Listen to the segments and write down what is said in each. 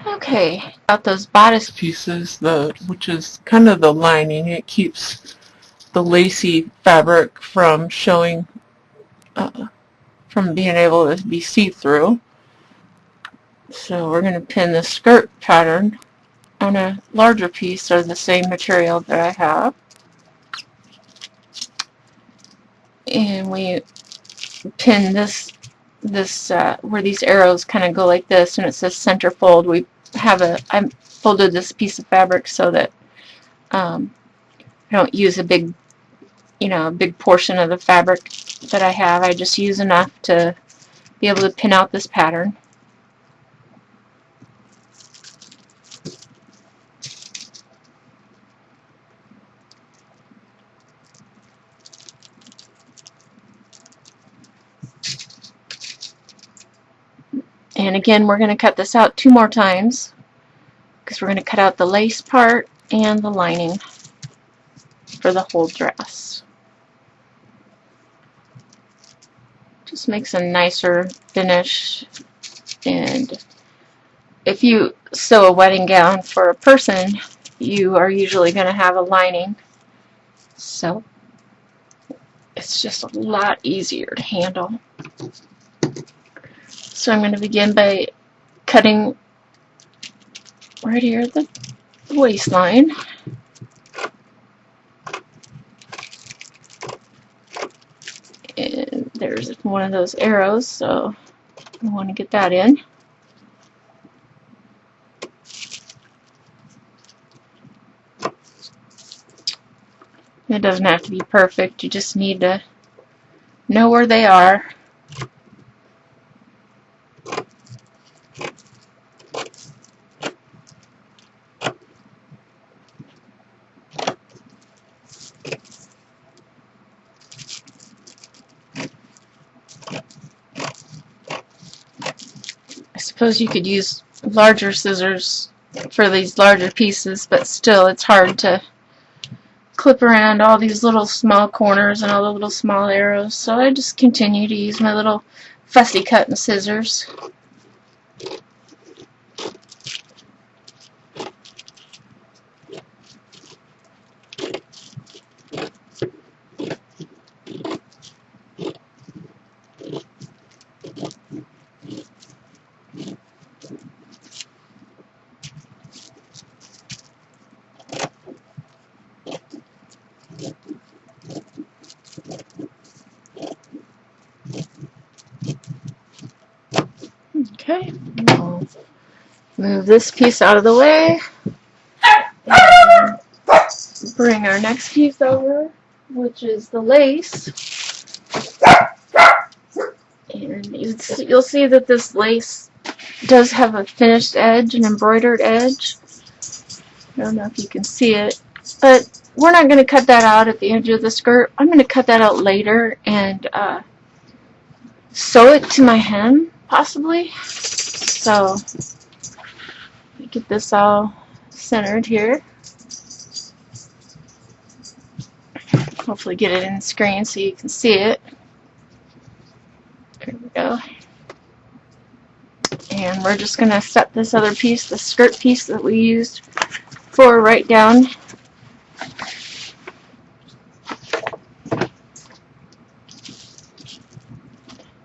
Okay, got those bodice pieces, which is kind of the lining. It keeps the lacy fabric from showing, from being able to be see-through. So we're going to pin the skirt pattern on a larger piece of the same material that I have. And we pin this where these arrows kind of go like this, and it says center fold. I folded this piece of fabric so that I don't use a big portion of the fabric that I have. I just use enough to be able to pin out this pattern. And again, we're going to cut this out 2 more times because we're going to cut out the lace part and the lining for the whole dress. Just makes a nicer finish. And if you sew a wedding gown for a person, you are usually going to have a lining, so it's just a lot easier to handle. So I'm going to begin by cutting right here at the waistline. And there's one of those arrows, so I want to get that in. It doesn't have to be perfect, you just need to know where they are. I suppose you could use larger scissors for these larger pieces, but still it's hard to clip around all these little small corners and all the little small arrows, so I just continue to use my little fussy cutting scissors. Okay, we'll move this piece out of the way and bring our next piece over, which is the lace. And you'll see that this lace does have a finished edge, an embroidered edge. I don't know if you can see it, but we're not going to cut that out at the edge of the skirt. I'm going to cut that out later and sew it to my hem, possibly. So, let me get this all centered here. Hopefully get it in the screen so you can see it. There we go. And we're just going to set this other piece, the skirt piece that we used for, right down.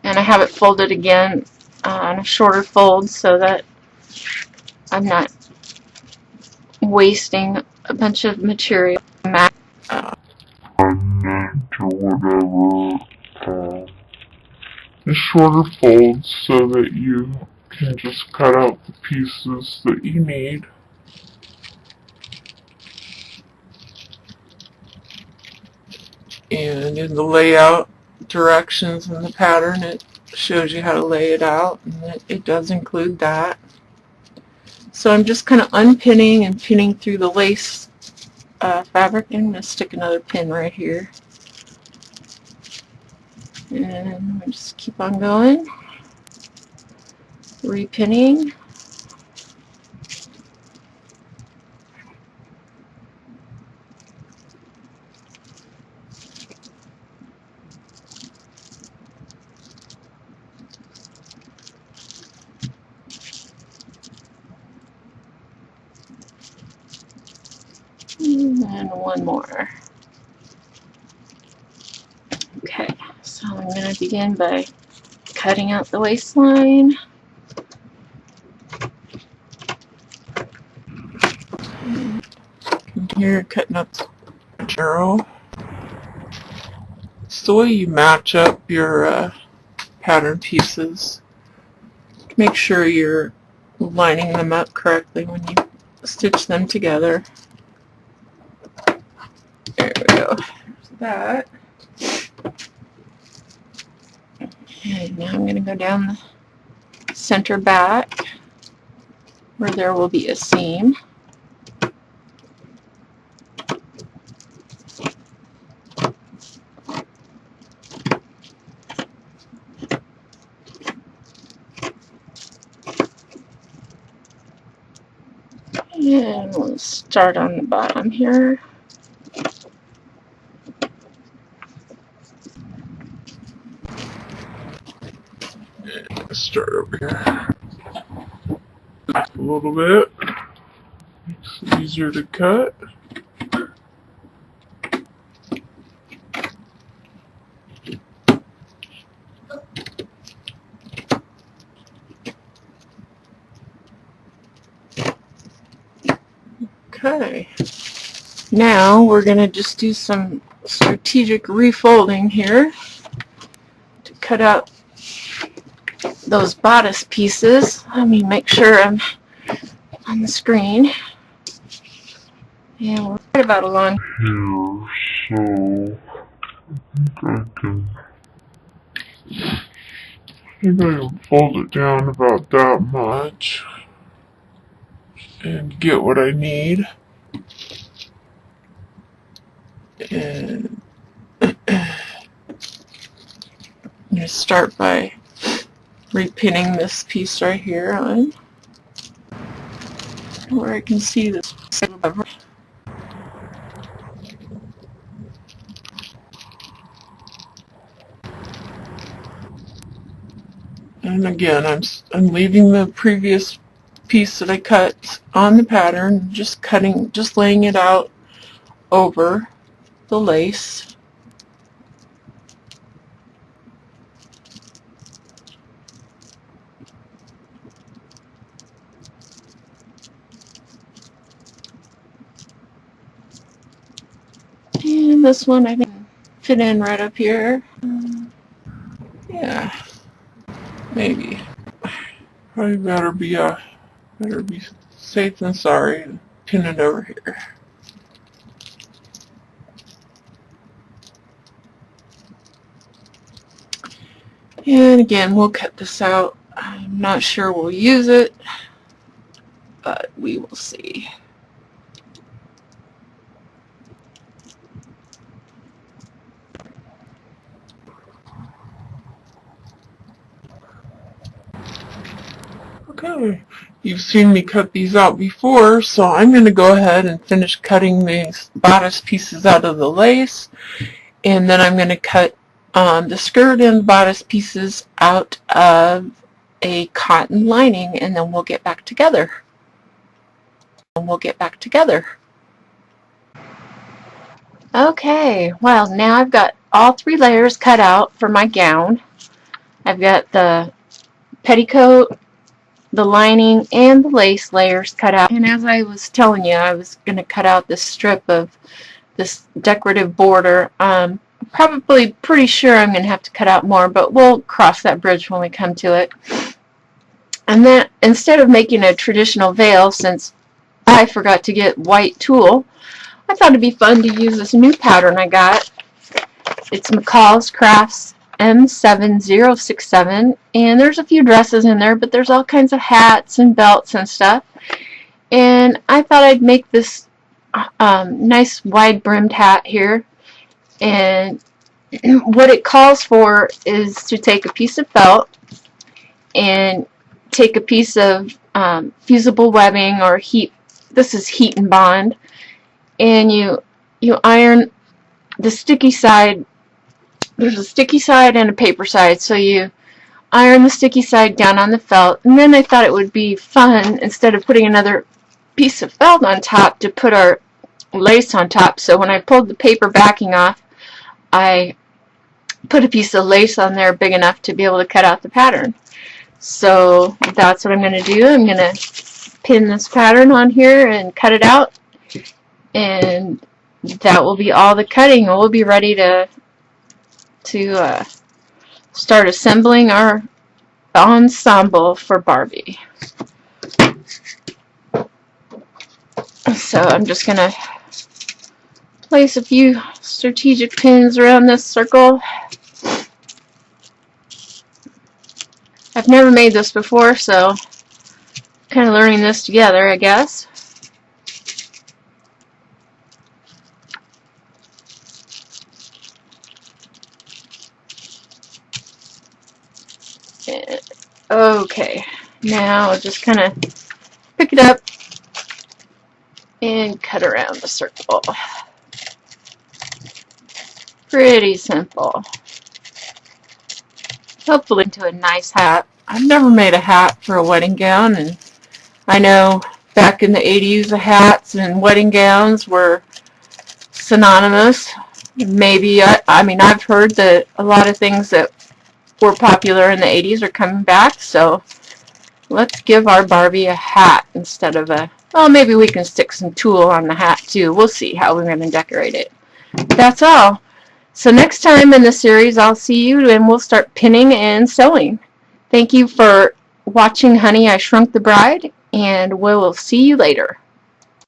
And I have it folded again on a shorter fold so that I'm not wasting a bunch of material. A shorter folds so that you can just cut out the pieces that you need. And in the layout directions in the pattern, it shows you how to lay it out, and it does include that. So I'm just kind of unpinning and pinning through the lace fabric, and I'm going to stick another pin right here. And we just keep on going, repinning. And one more. Okay, so I'm going to begin by cutting out the waistline. Here, cutting up the arrow. It's the way you match up your pattern pieces. Make sure you're lining them up correctly when you stitch them together. There we go. There's that. And now I'm going to go down the center back where there will be a seam. And we'll start on the bottom here. Start over here. Back a little bit. Makes it easier to cut. Okay. Now we're going to just do some strategic refolding here to cut out those bodice pieces. Let me make sure I'm on the screen. And we're right about along Here, so I can fold it down about that much and get what I need. And I'm going to start by repinning this piece right here on where I can see this. And again, I'm leaving the previous piece that I cut on the pattern, just laying it out over the lace. And this one I can fit in right up here. Yeah, maybe. Probably better be safe than sorry and pin it over here. And again, we'll cut this out. I'm not sure we'll use it, but we will see. Okay, you've seen me cut these out before, so I'm going to go ahead and finish cutting these bodice pieces out of the lace, and then I'm going to cut the skirt and bodice pieces out of a cotton lining, and then we'll get back together. Okay, well now I've got all 3 layers cut out for my gown. I've got the petticoat, the lining, and the lace layers cut out. And as I was telling you, I was going to cut out this strip of this decorative border. Probably pretty sure I'm going to have to cut out more, but we'll cross that bridge when we come to it. And then instead of making a traditional veil, since I forgot to get white tulle, I thought it'd be fun to use this new pattern I got. It's McCall's Crafts M7067, and there's a few dresses in there, but there's all kinds of hats and belts and stuff. And I thought I'd make this nice wide-brimmed hat here. And what it calls for is to take a piece of felt and take a piece of fusible webbing or heat. This is heat and bond, and you iron the sticky side. There's a sticky side and a paper side, so you iron the sticky side down on the felt. And then I thought it would be fun, instead of putting another piece of felt on top, to put our lace on top. So when I pulled the paper backing off, I put a piece of lace on there big enough to be able to cut out the pattern. So that's what I'm going to do. I'm going to pin this pattern on here and cut it out, and that will be all the cutting. We'll be ready to start assembling our ensemble for Barbie. So I'm just going to place a few strategic pins around this circle. I've never made this before, so kind of learning this together, I guess. Okay, now I'll just kind of pick it up and cut around the circle. Pretty simple. Hopefully into a nice hat. I've never made a hat for a wedding gown, and I know back in the 80s, hats and wedding gowns were synonymous. Maybe, I mean, I've heard that a lot of things that were popular in the 80s are coming back, so let's give our Barbie a hat instead of a, well, maybe we can stick some tulle on the hat too. We'll see how we're going to decorate it. That's all. So next time in the series, I'll see you and we'll start pinning and sewing. Thank you for watching Honey, I Shrunk the Bride, and we'll see you later.